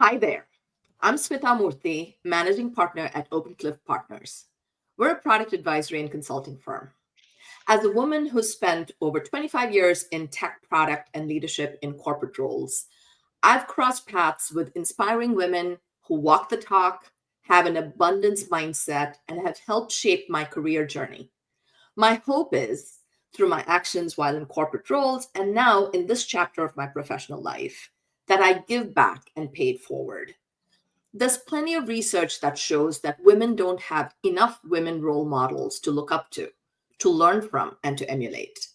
Hi there. I'm Smita Murthy, managing partner at Opencliff Partners. We're a product advisory and consulting firm. As a woman who spent over 25 years in tech product and leadership in corporate roles, I've crossed paths with inspiring women who walk the talk, have an abundance mindset, and have helped shape my career journey. My hope is, through my actions while in corporate roles and now in this chapter of my professional life, that I give back and pay it forward. There's plenty of research that shows that women don't have enough women role models to look up to learn from, and to emulate.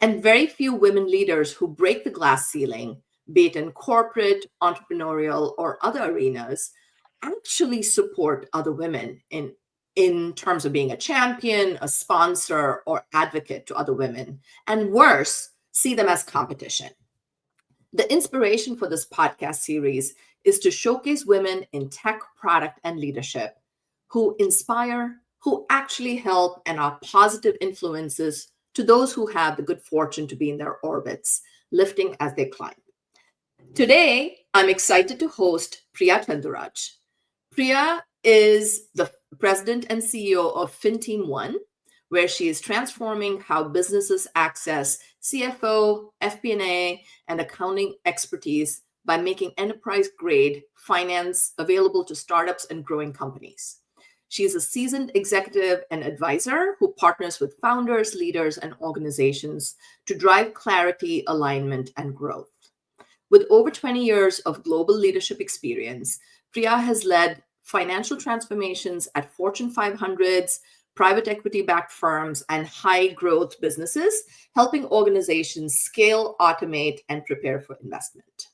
And very few women leaders who break the glass ceiling, be it in corporate, entrepreneurial, or other arenas, actually support other women in terms of being a champion, a sponsor, or advocate to other women. And worse, see them as competition. The inspiration for this podcast series is to showcase women in tech, product, and leadership who inspire, who actually help, and are positive influences to those who have the good fortune to be in their orbits, lifting as they climb. Today, I'm excited to host Priya Chanduraj. Priya is the president and CEO of FinTeam One, where she is transforming how businesses access CFO, FP&A, and accounting expertise by making enterprise-grade finance available to startups and growing companies. She is a seasoned executive and advisor who partners with founders, leaders, and organizations to drive clarity, alignment, and growth. With over 20 years of global leadership experience, Priya has led financial transformations at Fortune 500s, private equity backed firms, and high growth businesses, helping organizations scale, automate, and prepare for investment.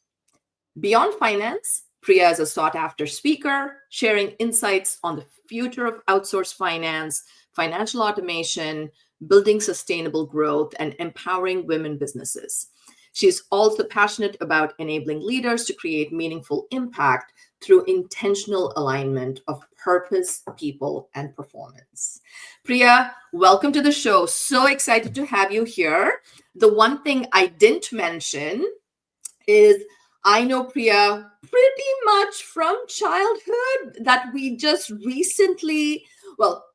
Beyond finance, Priya is a sought after speaker, sharing insights on the future of outsourced finance, financial automation, building sustainable growth, and empowering women businesses. She's also passionate about enabling leaders to create meaningful impact through intentional alignment of purpose, people, and performance. Priya, welcome to the show. So excited to have you here. The one thing I didn't mention is I know Priya pretty much from childhood, that we just recently, well,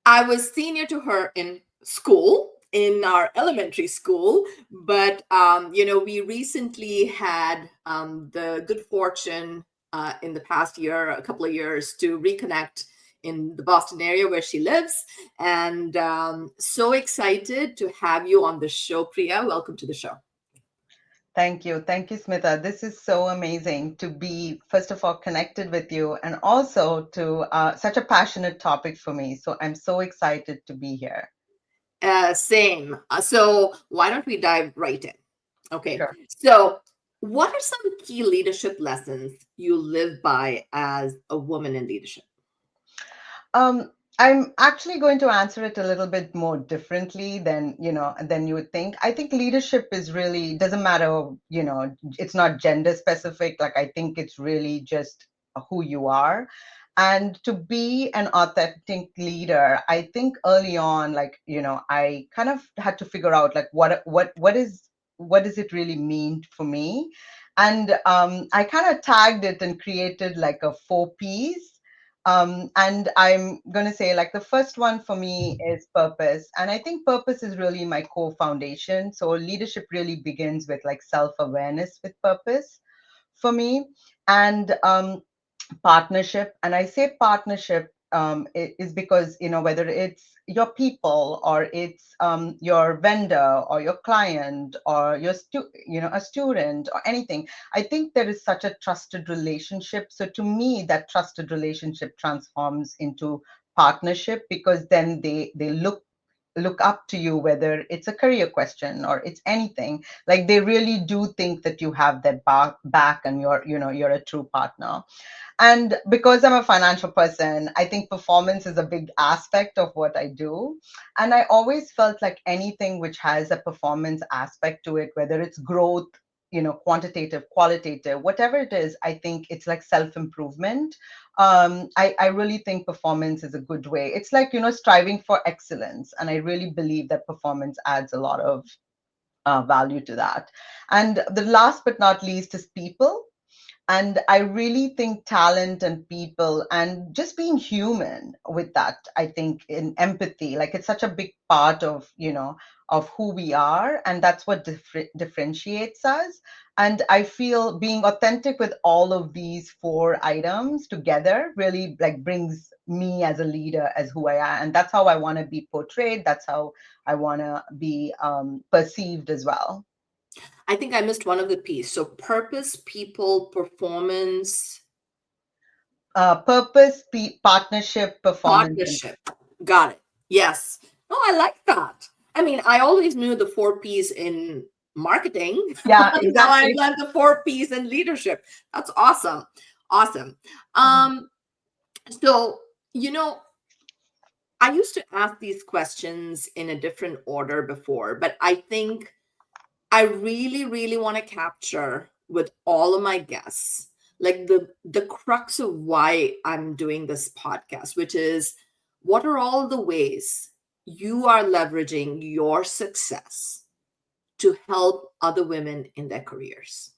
I was senior to her in school, in our elementary school, but we recently had the good fortune in the past year, a couple of years, to reconnect in the Boston area where she lives, and so excited to have you on the show, Priya. Welcome to the show. Thank you. Thank you, Smita. This is so amazing to be, first of all, connected with you and also to such a passionate topic for me. So I'm so excited to be here. Same. So why don't we dive right in? Okay. Sure. So, what are some key leadership lessons you live by as a woman in leadership? Um, I'm actually going to answer it a little bit more differently than you would think. I think leadership is really doesn't matter, it's not gender specific. Like I think it's really just who you are. And to be an authentic leader, I think early on, I kind of had to figure out like what does it really mean for me? And I kind of tagged it and created like a 4 Ps, and I'm going to say, like, the first one for me is purpose. And I think purpose is really my core foundation. So leadership really begins with like self awareness with purpose for me. And partnership. And I say partnership is because, whether it's your people or it's your vendor or your client or a student or anything, I think there is such a trusted relationship. So to me, that trusted relationship transforms into partnership, because then they look up to you, whether it's a career question or it's anything. Like they really do think that you have their back and you're a true partner. And because I'm a financial person, I think performance is a big aspect of what I do. And I always felt like anything which has a performance aspect to it, whether it's growth, quantitative, qualitative, whatever it is, I think it's like self-improvement. I really think performance is a good way. It's like, striving for excellence. And I really believe that performance adds a lot of value to that. And the last but not least is people. And I really think talent and people and just being human with that, I think in empathy, like it's such a big part of, of who we are. And that's what differentiates us. And I feel being authentic with all of these four items together really like brings me as a leader as who I am. And that's how I want to be portrayed. That's how I want to be perceived as well. I think I missed one of the piece. So purpose, people, performance, Purpose, partnership, performance, and partnership. Got it. Yes. Oh, I like that. I mean, I always knew the four P's in marketing. yeah, Now I exactly. learned the four P's in leadership. That's awesome. Awesome. Mhm. Um, so, you know, I used to ask these questions in a different order before, but I think I really, really want to capture with all of my guests, like the crux of why I'm doing this podcast, which is what are all the ways you are leveraging your success to help other women in their careers?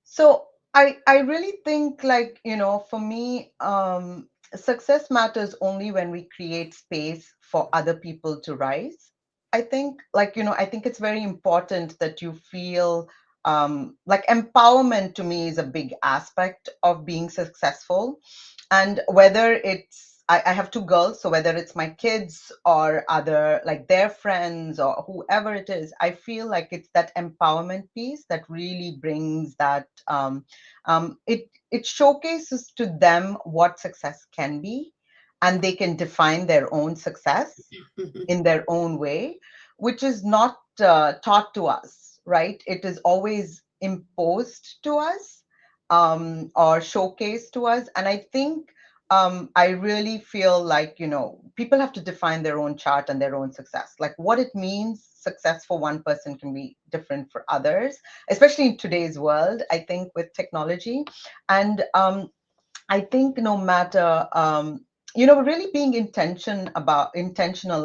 So I really think like, for me, success matters only when we create space for other people to rise. I think like, I think it's very important that you feel like empowerment to me is a big aspect of being successful. And whether I have two girls, so whether it's my kids or other like their friends or whoever it is, I feel like it's that empowerment piece that really brings that it showcases to them what success can be, and they can define their own success Mhm. in their own way, which is not taught to us, right? It is always imposed to us or showcased to us. And I think I really feel like, people have to define their own chart and their own success. Like what it means, success for one person can be different for others, especially in today's world, I think, with technology. And I think no matter, really being intentional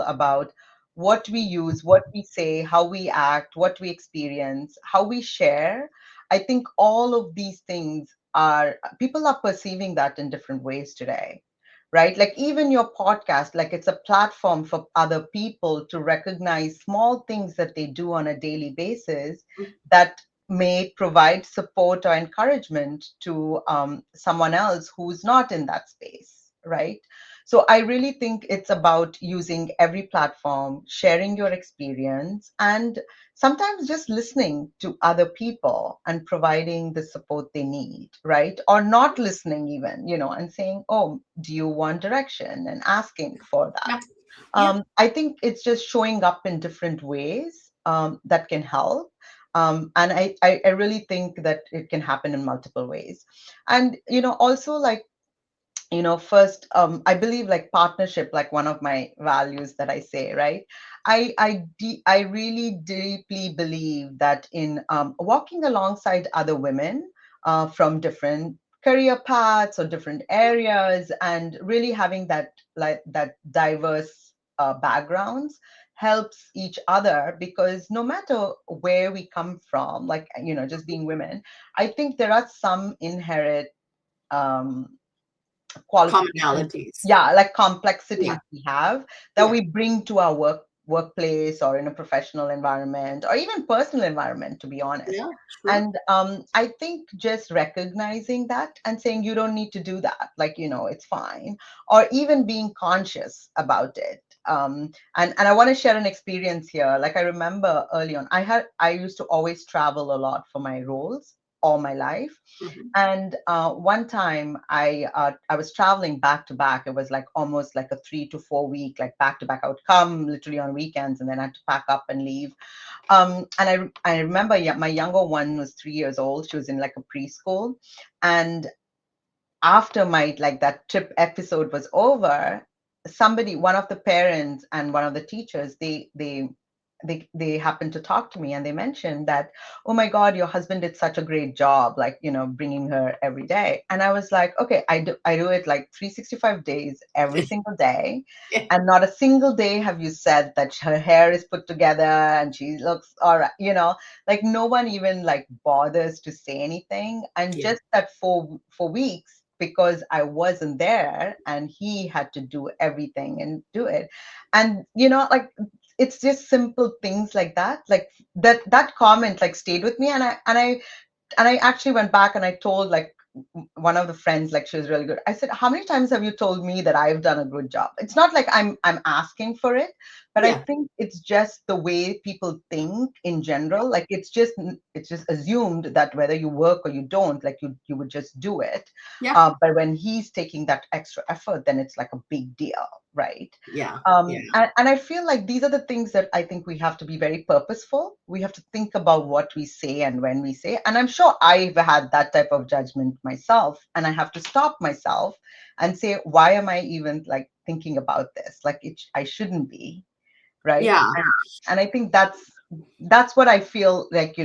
about what we use, what we say, how we act, what we experience, how we share. I think all of these things are, people are perceiving that in different ways today, right? Like even your podcast, like it's a platform for other people to recognize small things that they do on a daily basis that may provide support or encouragement to someone else who's not in that space, right? So I really think it's about using every platform, sharing your experience, and sometimes just listening to other people and providing the support they need, right? Or not listening even, and saying, oh, do you want direction, and asking for that. Yeah. Yeah. I think it's just showing up in different ways that can help. And I really think that it can happen in multiple ways. And, also like, first, I believe like partnership, like one of my values that I say, right? I really deeply believe that in walking alongside other women from different career paths or different areas, and really having that like that diverse backgrounds helps each other, because no matter where we come from, like, just being women, I think there are some inherent um, qualifications, Commonalities. yeah, like Yeah. complexities we have that Yeah. we bring to our workplace or in a professional environment or even personal environment, to be honest. Yeah. Sure. And I think just recognizing that and saying you don't need to do that, like, it's fine, or even being conscious about it. And I want to share an experience here. Like I remember early on, I used to always travel a lot for my roles all my life. Mhm. And one time I was traveling back to back. It was like almost like a 3 to 4 week, like back to back. I would come literally on weekends and then I had to pack up and leave. And I remember, yeah, my younger one was 3 years old. She was in like a preschool. And after my like that trip episode was over, somebody, one of the parents and one of the teachers, they they happened to talk to me, and they mentioned that, oh my God, your husband did such a great job, like, bringing her every day. And I was like, okay, I do it like 365 days every single day, Yeah. and not a single day have you said that her hair is put together and she looks all right, like no one even like bothers to say anything. And Yeah. just that for weeks, because I wasn't there and he had to do everything and do it. And like, it's just simple things like that, like that comment like stayed with me. And I actually went back and I told, like, one of the friends, like, she was really good. I said, how many times have you told me that I've done a good job? It's not like I'm asking for it, but I Yeah. think it's just the way people think in general. Like, it's just assumed that whether you work or you don't, like, you would just do it. Yeah. But when he's taking that extra effort, then it's like a big deal, right? Yeah. Yeah. And I feel like these are the things that I think we have to be very purposeful. We have to think about what we say and when we say. And I'm sure I've had that type of judgment myself. And I have to stop myself and say, why am I even like thinking about this? Like, I shouldn't be, right? Yeah. And I think that's what I feel like.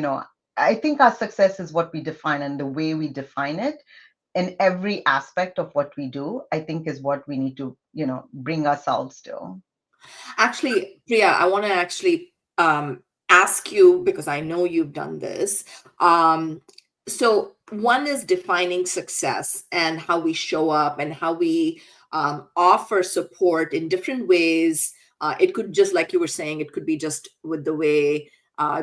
I think our success is what we define, and the way we define it in every aspect of what we do, I think, is what we need to, bring ourselves to. Actually, Priya, I want to actually ask you because I know you've done this. So, one is defining success and how we show up and how we offer support in different ways. It could just, like you were saying, it could be just with the way.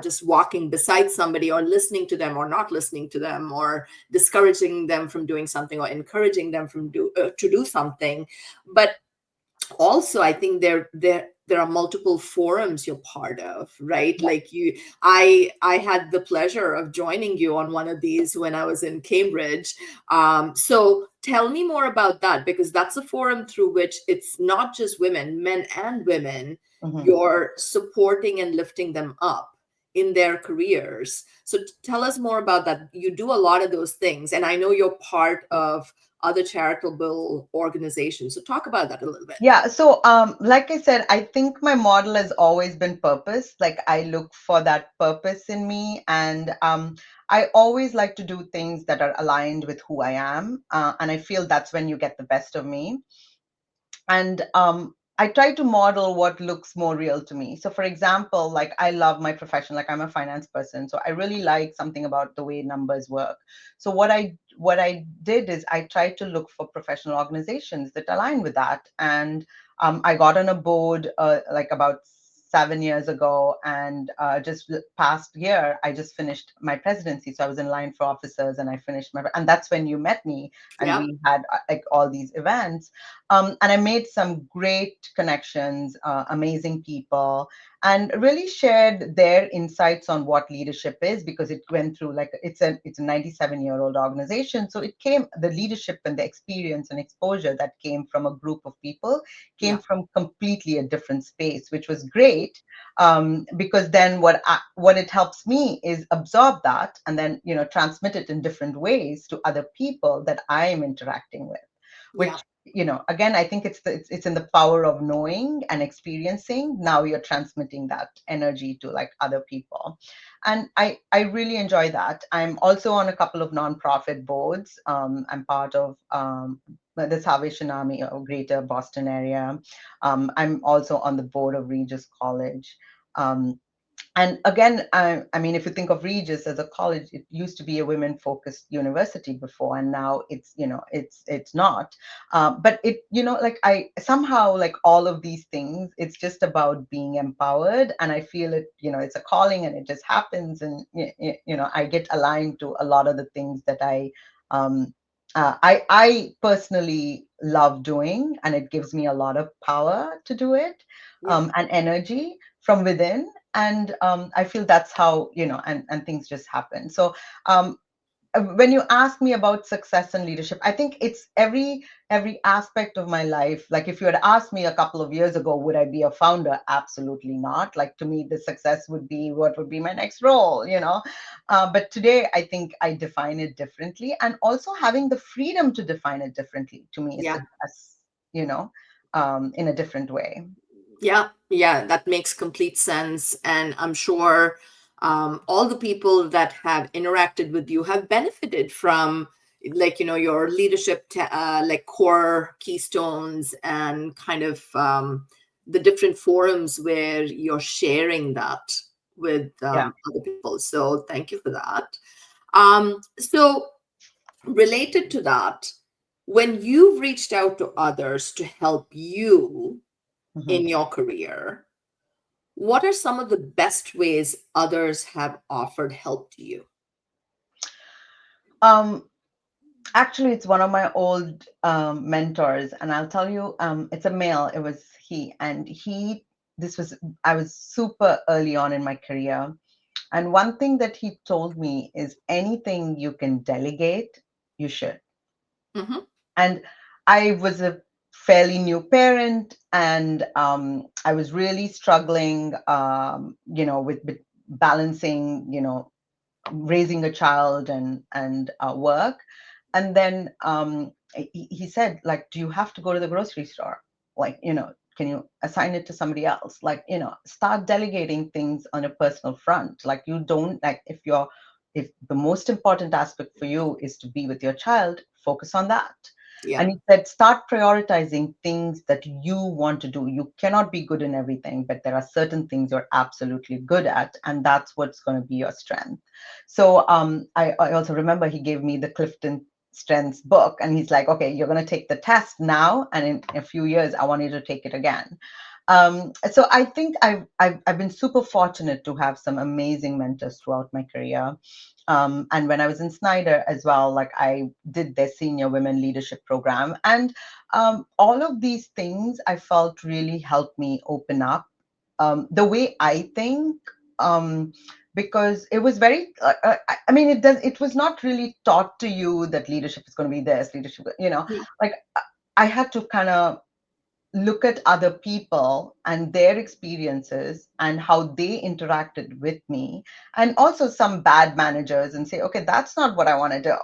Just walking beside somebody or listening to them or not listening to them or discouraging them from doing something or encouraging them to do something. But also I think there are multiple forums you're part of, right? Like I had the pleasure of joining you on one of these when I was in Cambridge. So tell me more about that, because that's a forum through which it's not just women, men and women, Mhm. you're supporting and lifting them up in their careers. So tell us more about that. You do a lot of those things, and I know you're part of other charitable organizations. So talk about that a little bit. Yeah, so like I said, I think my model has always been purpose. Like, I look for that purpose in me, and I always like to do things that are aligned with who I am, and I feel that's when you get the best of me. And I try to model what looks more real to me. So for example, like, I love my profession, like, I'm a finance person, so I really like something about the way numbers work. So what I did is I tried to look for professional organizations that align with that. And I got on a board like about 7 years ago, and just past year I just finished my presidency, so I was in line for officers, and I finished and that's when you met me, and Yeah. we had like all these events. And I made some great connections, amazing people, and really shared their insights on what leadership is, because it went through, like, it's a 97-year-old organization. So the leadership and the experience and exposure that came from a group of people came Yeah. from completely a different space, which was great. Because then what it helps me is absorb that, and then transmit it in different ways to other people that I am interacting with, Yeah. which, again, I think it's in the power of knowing and experiencing. Now you're transmitting that energy to, like, other people. And I really enjoy that. I'm also on a couple of nonprofit boards. I'm part of the Salvation Army of Greater Boston area. I'm also on the board of Regis College. And again, I mean, if you think of Regis as a college, it used to be a women-focused university before, and now it's not. But like, I somehow, like, all of these things, it's just about being empowered, and I feel it. It's a calling, and it just happens, and I get aligned to a lot of the things that um, I personally love doing, and it gives me a lot of power to do it, Yeah. and energy from within. And I feel that's how, and things just happen. So um, when you ask me about success and leadership, I think it's every aspect of my life. Like, if you had asked me a couple of years ago, would I be a founder? Absolutely not. Like, to me, the success would be, what would be my next role. But today, I think I define it differently, and also having the freedom to define it differently, to me, is Yeah. success, in a different way. Yeah, yeah, that makes complete sense. And I'm sure all the people that have interacted with you have benefited from, like, your leadership, like core keystones and kind of the different forums where you're sharing that with Yeah. other people. So thank you for that. So, related to that, when you've reached out to others to help you Mhm. in your career, what are some of the best ways others have offered help to you? Um, Actually, it's one of my old mentors, and I'll tell you, it's a male. It was he, and this was, I was super early on in my career. And one thing that he told me is anything you can delegate, you should. Hmm. And I was a fairly new parent, and I was really struggling, with balancing, raising a child and work. And then he said, like, do you have to go to the grocery store? Like, can you assign it to somebody else? Like, start delegating things on a personal front. Like, you don't, like, if the most important aspect for you is to be with your child, focus on that. Yeah. And he said, start prioritizing things that you want to do. You cannot be good in everything, but there are certain things you're absolutely good at, and that's what's going to be your strength. So I also remember he gave me the Clifton Strengths book, and he's like, okay, you're going to take the test now, and in a few years, I want you to take it again. So I think I've been super fortunate to have some amazing mentors throughout my career. And when I was in Snyder as well, like I did their senior women leadership program. And all of these things I felt really helped me open up the way I think. Because it was very, I mean, it was not really taught to you that leadership is going to be this, leadership, Yeah. like I had to kind of look at other people and their experiences and how they interacted with me, and also some bad managers, and say, okay, that's not what I want to do.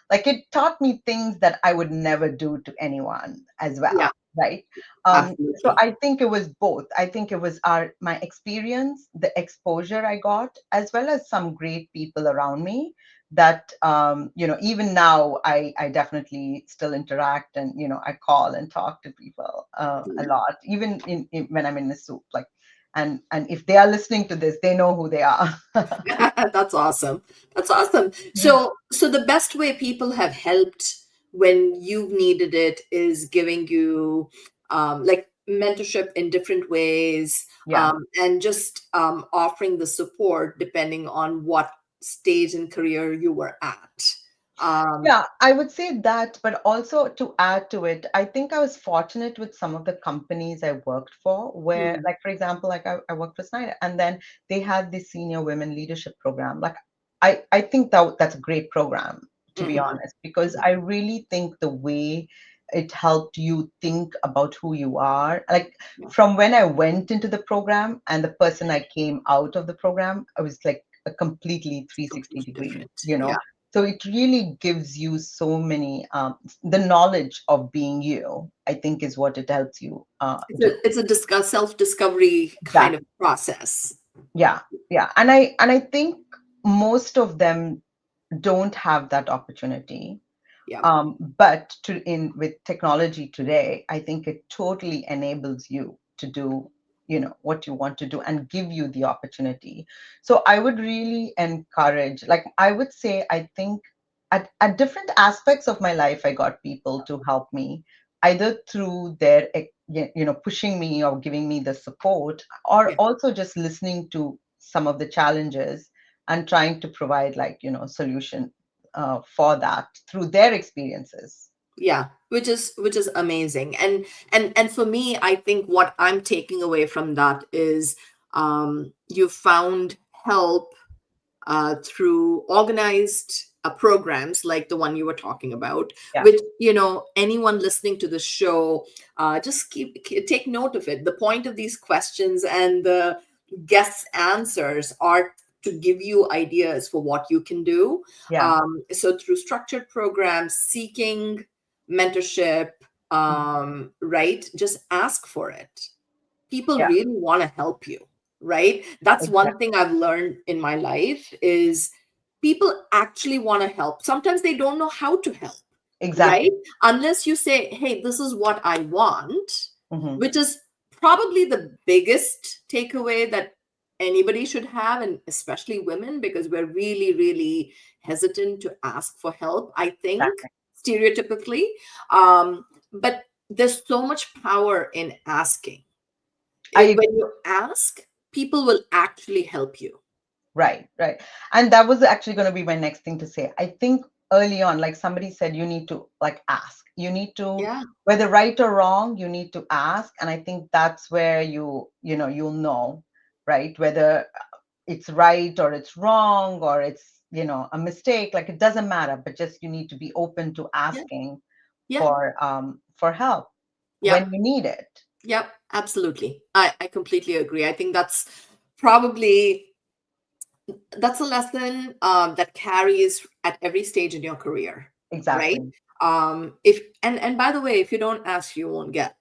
Like, it taught me things that I would never do to anyone as Yeah. well, right? So Absolutely. I think it was both. I think it was my experience, the exposure I got, as well as some great people around me that, even now I definitely still interact, and I call and talk to people a Yeah. lot, even when I'm in the soup, like, and if they are listening to this, they know who they are. That's awesome. That's awesome. Yeah. So the best way people have helped when you've needed it is giving you like mentorship in different ways, Yeah. and just offering the support depending on what stage in career you were at. Um, Yeah, I would say that, but also to add to it, I think I was fortunate with some of the companies I worked for, where, mm, like, for example, like I worked for Snyder, and then they had the senior women leadership program. Like, I think that's a great program, to be mhm, honest, because I really think the way it helped you think about who you are, like, yeah, from when I went into the program and the person I came out of the program, I was like a completely it's 360 completely degrees, different. Yeah. so it really gives you so many, the knowledge of being you, I think, is what it helps you do. It's a discuss self-discovery kind of Exactly. process. Yeah, yeah. And I think most of them don't have that opportunity. Yeah. But in with technology today, I think it totally enables you to do, what you want to do and give you the opportunity. So I would really encourage, like, I would say, I think at different aspects of my life, I got people to help me, either through their, pushing me or giving me the support, or Yeah. also just listening to some of the challenges and trying to provide, like, solution for that through their experiences. Yeah, which is amazing. And for me, I think what I'm taking away from that is you found help through organized programs like the one you were talking about, Yeah, which, anyone listening to the show, just take note of it. The point of these questions and the guests' answers are to give you ideas for what you can do. yeah. So through structured programs, seeking mentorship, right? Just ask for it. people Yeah, really want to help you, right? That's one exactly. thing I've learned in my life is people actually want to help. Sometimes they don't know how to help, right? Exactly. Unless you say, hey, this is what I want, Hmm. which is probably the biggest takeaway that anybody should have, and especially women, because we're really, really hesitant to ask for help, I think, Exactly. stereotypically. But there's so much power in asking. I When you ask, people will actually help you. Right, right. And that was actually going to be my next thing to say. I think early on, like somebody said, you need to like ask. You need to, Yeah, whether right or wrong, you need to ask. And I think that's where you'll know, right? Whether it's right or it's wrong or it's, a mistake. Like it doesn't matter, but just you need to be open to yeah, asking yeah, for help yeah, when you need it. yeah, absolutely. I completely agree. I think probably that's a lesson that carries at every stage in your career, right? Exactly. If and by the way, if you don't ask, you won't get.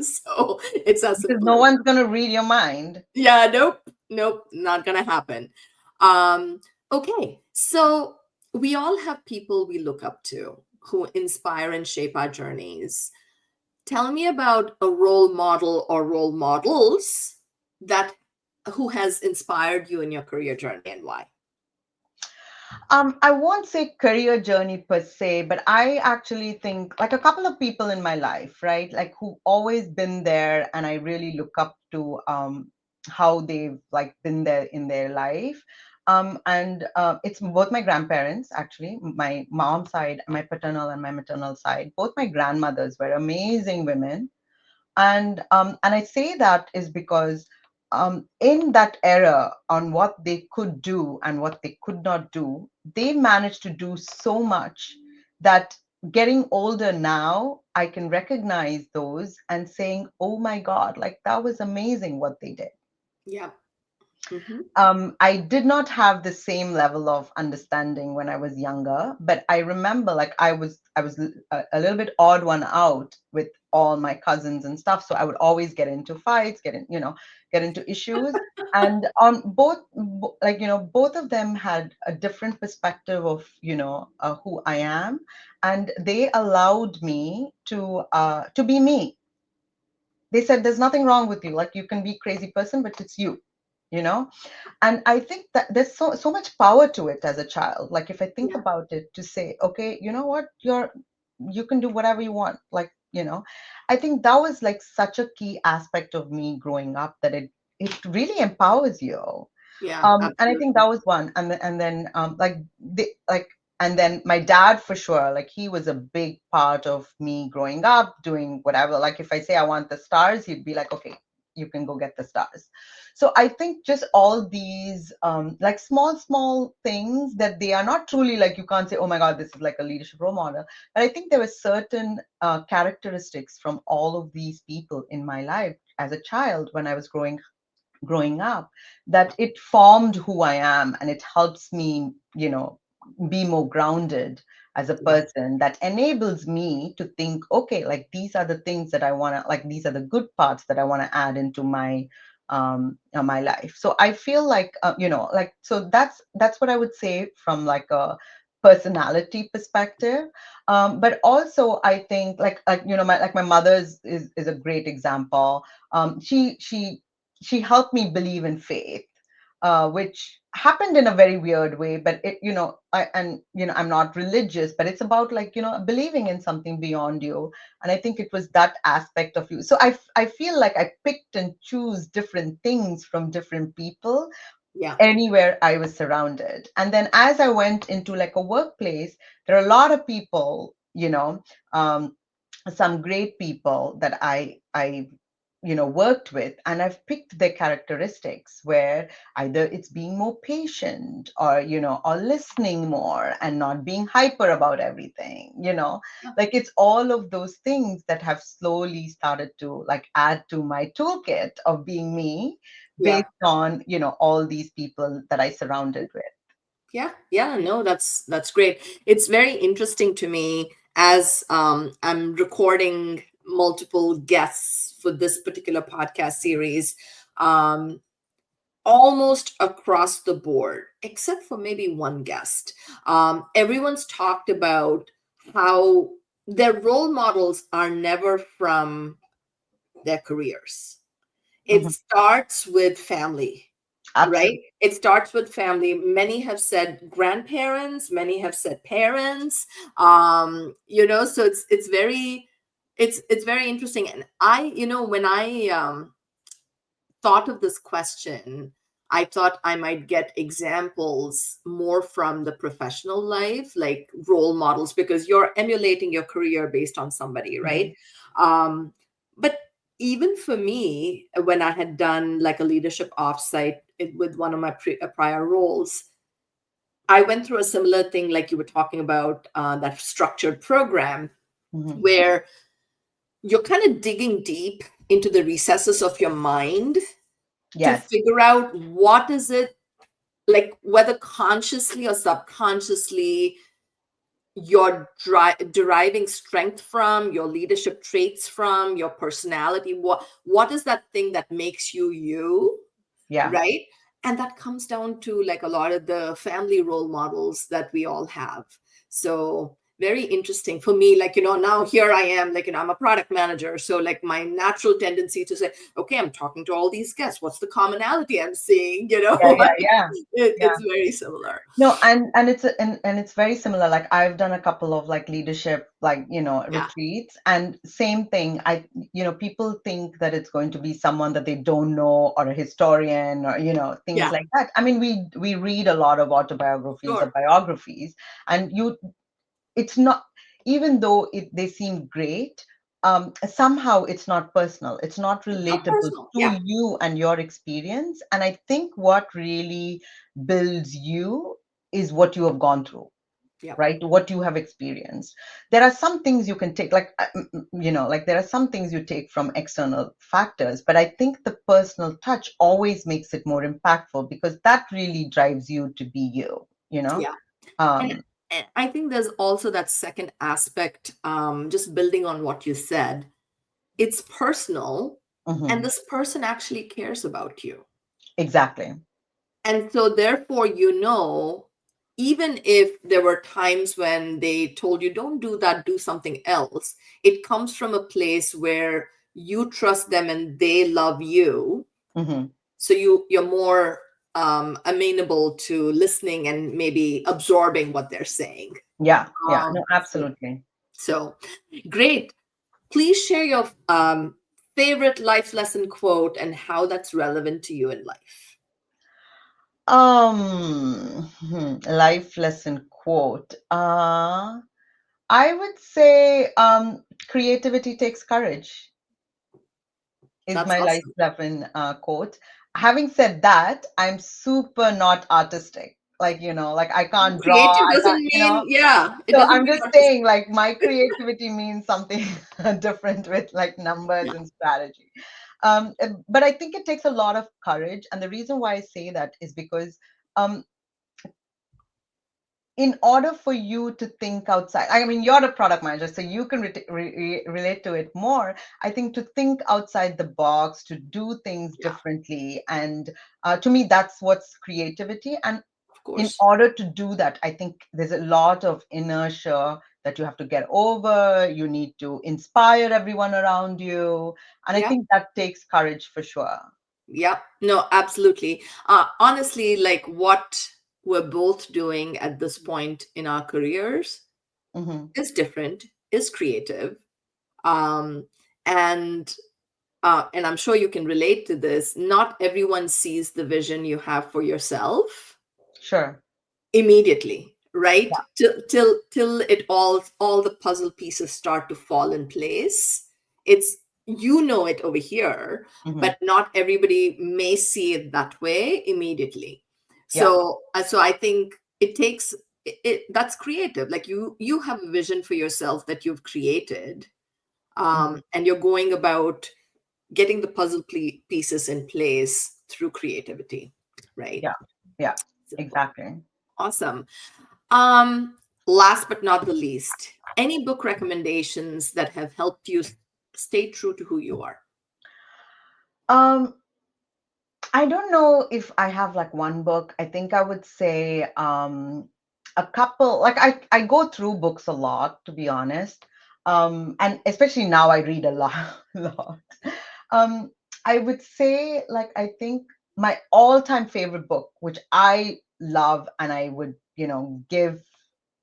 So it's as Because simple no as one's going to read your mind. yeah, nope, nope, not gonna happen. Um, okay, so we all have people we look up to who inspire and shape our journeys. Tell me about a role model or role models that who has inspired you in your career journey and why. I won't say career journey per se, but I actually think like a couple of people in my life, right? Like who always been there, and I really look up to how they've like been there in their life. And it's both my grandparents, actually, my mom's side, my paternal and my maternal side. Both my grandmothers were amazing women, and I say that is because in that era on what they could do and what they could not do, they managed to do so much that getting older now, I can recognize those and saying, oh my God, like that was amazing what they did. Yeah. Hmm. I did not have the same level of understanding when I was younger, but I remember like I was a little bit odd one out with all my cousins and stuff. So I would always get into fights, get into issues. And on both of them had a different perspective of who I am, and they allowed me to be me. They said there's nothing wrong with you. Like you can be crazy person, but it's you. You know, and I think that there's so much power to it as a child. Like if I think Yeah. about it, to say, okay, you know what, you can do whatever you want. Like, I think that was like such a key aspect of me growing up, that it really empowers you. Yeah, And I think that absolutely. was one. And then and then my dad, for sure, like he was a big part of me growing up doing whatever. Like if I say I want the stars, he'd be like, okay, you can go get the stars. So I think just all these like small things, that they are not truly, like you can't say, oh my God, this is like a leadership role model. But I think there were certain characteristics from all of these people in my life as a child when I was growing up, that it formed who I am, and it helps me, be more grounded as a Yeah. person, that enables me to think, okay, like these are the things that I want to, like these are the good parts that I want to add into my life. So I feel like like, so that's what I would say from like a personality perspective. But also I think like my mother is a great example. She helped me believe in faith, which happened in a very weird way. But I'm not religious, but it's about like believing in something beyond you. And I think it was that aspect of you. So I feel like I picked and choose different things from different people Yeah. anywhere I was surrounded. And then as I went into like a workplace, there are a lot of people, some great people that I worked with, and I've picked their characteristics, where either it's being more patient, or listening more and not being hyper about everything. Yeah. Like it's all of those things that have slowly started to like add to my toolkit of being me, Yeah. based on all these people that I surrounded with. Yeah, yeah, no, that's great. It's very interesting to me as I'm recording multiple guests for this particular podcast series, um, almost across the board, except for maybe one guest. Everyone's talked about how their role models are never from their careers. It Mhm. starts with family, right? Absolutely. It starts with family. Many have said grandparents, many have said parents. So it's very interesting. And when I thought of this question, I thought I might get examples more from the professional life, like role models, because you're emulating your career based on somebody, right? Mhm. But even for me, when I had done like a leadership offsite with one of my prior roles, I went through a similar thing, like you were talking about, that structured program Mhm. where you're kind of digging deep into the recesses of your mind to Yes. figure out what is it, like whether consciously or subconsciously you're deriving strength from, your leadership traits from, your personality. What is that thing that makes you you, Yeah. right? And that comes down to like a lot of the family role models that we all have. So very interesting for me, like, now here I am, like, I'm a product manager, so like my natural tendency to say, okay, I'm talking to all these guests, what's the commonality I'm seeing, Yeah. Yeah. Yeah. Yeah. it's very similar. No, and it's very similar. Like I've done a couple of like leadership, like, Yeah, retreats, and same thing. People think that it's going to be someone that they don't know, or a historian, or things yeah, like that. I mean, we read a lot of autobiographies or sure. biographies, and it's not, even though they seem great, somehow it's not personal, it's not It's not relatable personal. to Yeah, you and your experience. And I think what really builds you is what you have gone through, yeah, right? What you have experienced. There are some things you can take, like, like there are some things you take from external factors, but I think the personal touch always makes it more impactful, because that really drives you to be you, yeah. And, um and I think there's also that second aspect, just building on what you said. It's personal, and mhm. this person actually cares about you. Exactly. And so, therefore, even if there were times when they told you, don't do that, do something else, it comes from a place where you trust them and they love you. Mhm. So you're more amenable to listening and maybe absorbing what they're saying. Yeah, yeah, Um, no, absolutely. so great. Please share your favorite life lesson quote and how that's relevant to you in life. Life lesson quote. I would say, creativity takes courage is That's my life awesome. lesson quote. Having said that, I'm super not artistic. Like, like I can't draw, Creative I can't, doesn't mean, yeah, it So doesn't I'm mean just artistic. saying, like, my creativity means something different with like numbers Yeah, and strategy. But I think it takes a lot of courage. And the reason why I say that is because, um, in order for you to think outside, I mean, you're a product manager, so you can relate to it more. I think to think outside the box, to do things yeah, differently. And to me, that's what's creativity. And of in course. order to do that, I think there's a lot of inertia that you have to get over. You need to inspire everyone around you. And I Yeah, think that takes courage for sure. yeah. No, absolutely. Honestly, like what we're both doing at this point in our careers Hmm. is different, is creative. Um, and I'm sure you can relate to this. Not everyone sees the vision you have for yourself Sure. immediately, right? Yeah. Till it all the puzzle pieces start to fall in place. It's, it over here, Hmm. but not everybody may see it that way immediately. Yeah. So I think it takes that's creative. Like you have a vision for yourself that you've created, Hmm. and you're going about getting the puzzle pieces in place through creativity, right? Yeah. Yeah. So Exactly. awesome. Last but not the least, any book recommendations that have helped you stay true to who you are? Um, I don't know if I have like one book. I think I would say a couple. Like I go through books a lot, to be honest. And especially now I read a lot, lot. Um, I would say like I think my all-time favorite book, which I love and I would, give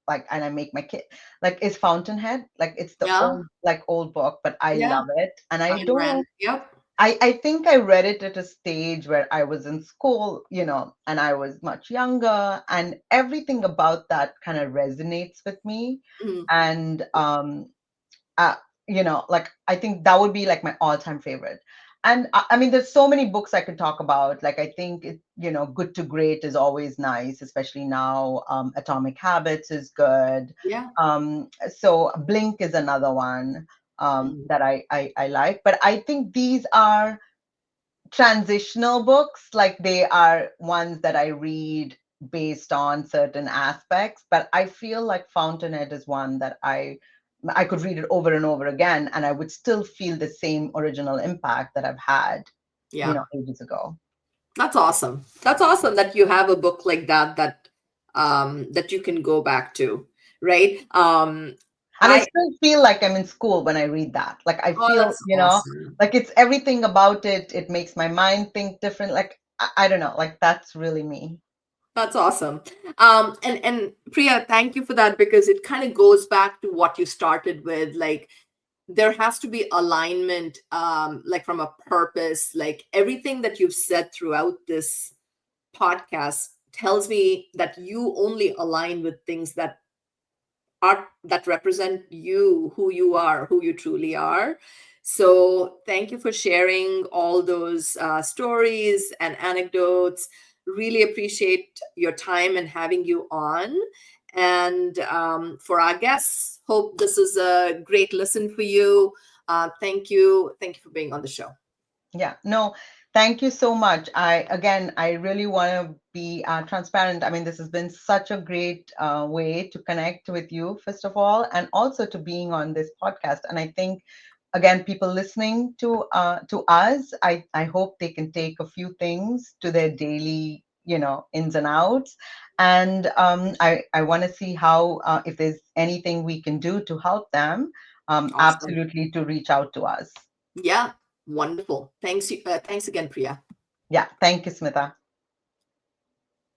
like and I make my kid like is Fountainhead. Like it's the Yeah, old book, but I yeah. love it. And I Ayn don't Rand. know, Yep. I think I read it at a stage where I was in school, and I was much younger, and everything about that kind of resonates with me. Mhm. And uh, like I think that would be like my all-time favorite. And I mean, there's so many books I could talk about. Like I think Good to Great is always nice, especially now. Atomic Habits is good. Yeah. So Blink is another one Mhm. that I like. But I think these are transitional books, like they are ones that I read based on certain aspects, but I feel like Fountainhead is one that I could read it over and over again and I would still feel the same original impact that I've had, Yeah. ages ago. That's awesome. That's awesome that you have a book like that that you can go back to, right? And I I still feel like I'm in school when I read that. Like I Oh, feel, that's awesome. like it's everything about it. It makes my mind think different. Like I don't know, like that's really me. That's awesome. And Priya, thank you for that because it kind of goes back to what you started with. Like there has to be alignment, like from a purpose. Like everything that you've said throughout this podcast tells me that you only align with things that that represent you, who you are, who you truly are. So thank you for sharing all those stories and anecdotes. Really appreciate your time and having you on. And for our guests, hope this is a great listen for you. Thank you for being on the show. Yeah, no, thank you so much. I really want to be transparent. I mean, this has been such a great way to connect with you, first of all, and also to being on this podcast. And I think, again, people listening to us, I hope they can take a few things to their daily, ins and outs. And I want to see how if there's anything we can do to help them, Awesome. absolutely to reach out to us. Yeah, wonderful. Thanks again, Priya. Yeah, thank you, Smita.